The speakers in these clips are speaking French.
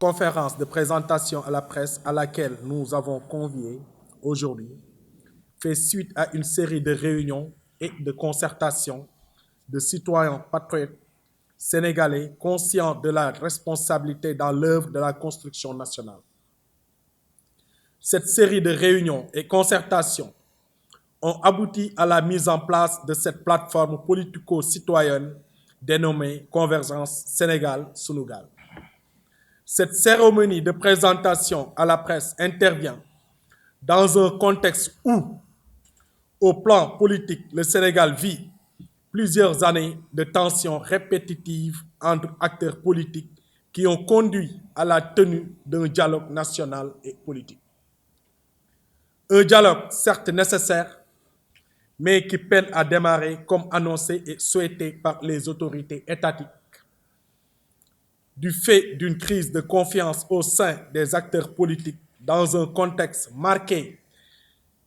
conférence de présentation à la presse à laquelle nous avons convié aujourd'hui fait suite à une série de réunions et de concertations de citoyens patriotes sénégalais conscients de la responsabilité dans l'œuvre de la construction nationale. Cette série de réunions et concertations ont abouti à la mise en place de cette plateforme politico-citoyenne dénommée Convergence Sénégal-Sunugal. Cette cérémonie de présentation à la presse intervient dans un contexte où, au plan politique, le Sénégal vit plusieurs années de tensions répétitives entre acteurs politiques qui ont conduit à la tenue d'un dialogue national et politique. Un dialogue certes nécessaire, mais qui peine à démarrer comme annoncé et souhaité par les autorités étatiques, du fait d'une crise de confiance au sein des acteurs politiques dans un contexte marqué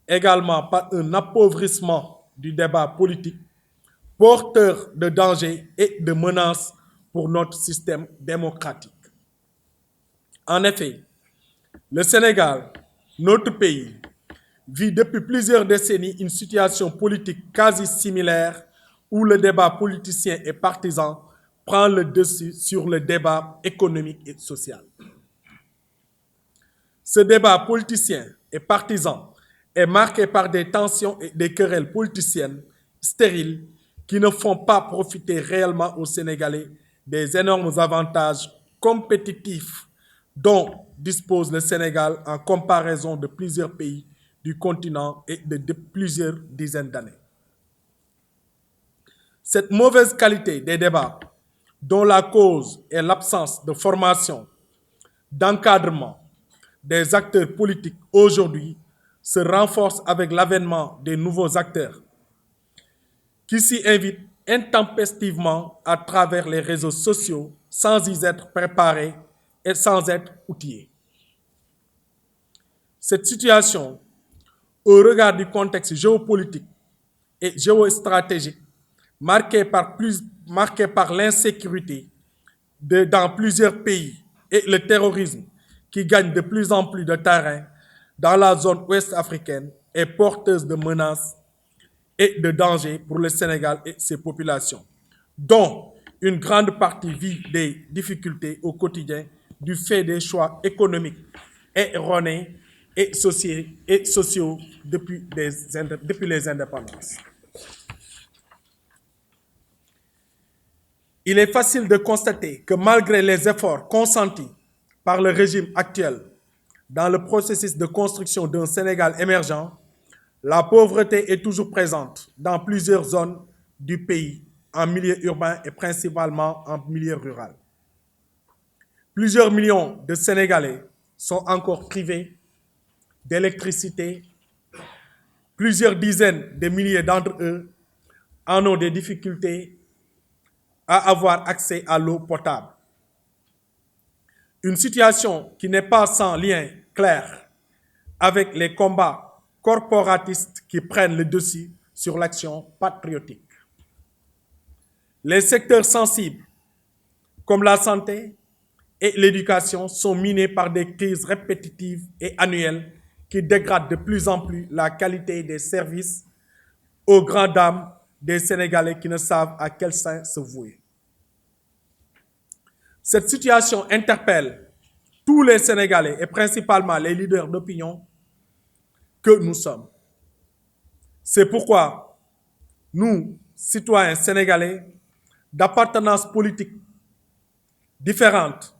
également par un appauvrissement du débat politique, porteur de dangers et de menaces pour notre système démocratique. En effet, le Sénégal, notre pays, vit depuis plusieurs décennies une situation politique quasi similaire où le débat politicien et partisan prend le dessus sur le débat économique et social. Ce débat politicien et partisan est marqué par des tensions et des querelles politiciennes stériles qui ne font pas profiter réellement aux Sénégalais des énormes avantages compétitifs dont dispose le Sénégal en comparaison de plusieurs pays du continent et de plusieurs dizaines d'années. Cette mauvaise qualité des débats, dont la cause est l'absence de formation, d'encadrement des acteurs politiques aujourd'hui, se renforce avec l'avènement des nouveaux acteurs qui s'y invitent intempestivement à travers les réseaux sociaux sans y être préparés et sans être outillés. Cette situation, au regard du contexte géopolitique et géostratégique marqué par l'insécurité dans plusieurs pays et le terrorisme qui gagne de plus en plus de terrain dans la zone ouest africaine, est porteuse de menaces et de dangers pour le Sénégal et ses populations, dont une grande partie vit des difficultés au quotidien du fait des choix économiques erronés et sociaux depuis les indépendances. Il est facile de constater que malgré les efforts consentis par le régime actuel dans le processus de construction d'un Sénégal émergent, la pauvreté est toujours présente dans plusieurs zones du pays, en milieu urbain et principalement en milieu rural. Plusieurs millions de Sénégalais sont encore privés d'électricité. Plusieurs dizaines de milliers d'entre eux en ont des difficultés à avoir accès à l'eau potable. Une situation qui n'est pas sans lien clair avec les combats corporatistes qui prennent le dessus sur l'action patriotique. Les secteurs sensibles, comme la santé et l'éducation, sont minés par des crises répétitives et annuelles qui dégradent de plus en plus la qualité des services aux grandes dames des Sénégalais qui ne savent à quel sein se vouer. Cette situation interpelle tous les Sénégalais et principalement les leaders d'opinion que nous sommes. C'est pourquoi nous, citoyens sénégalais d'appartenance politique différentes,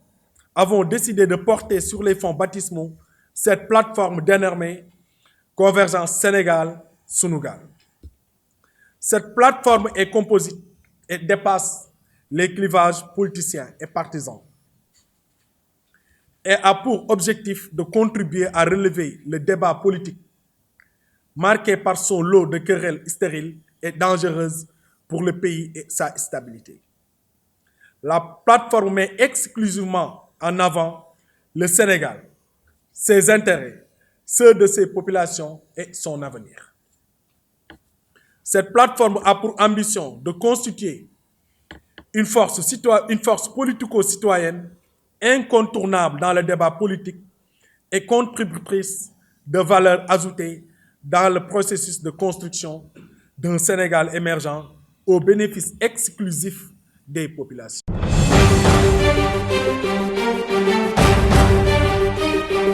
avons décidé de porter sur les fonds baptismaux cette plateforme dénommée Convergence Sénégal-Sunugal. Cette plateforme est composite et dépasse les clivages politiciens et partisans et a pour objectif de contribuer à relever le débat politique marqué par son lot de querelles stériles et dangereuses pour le pays et sa stabilité. La plateforme met exclusivement en avant le Sénégal, ses intérêts, ceux de ses populations et son avenir. Cette plateforme a pour ambition de constituer une force politico-citoyenne incontournable dans le débat politique et contributrice de valeur ajoutée dans le processus de construction d'un Sénégal émergent au bénéfice exclusif des populations.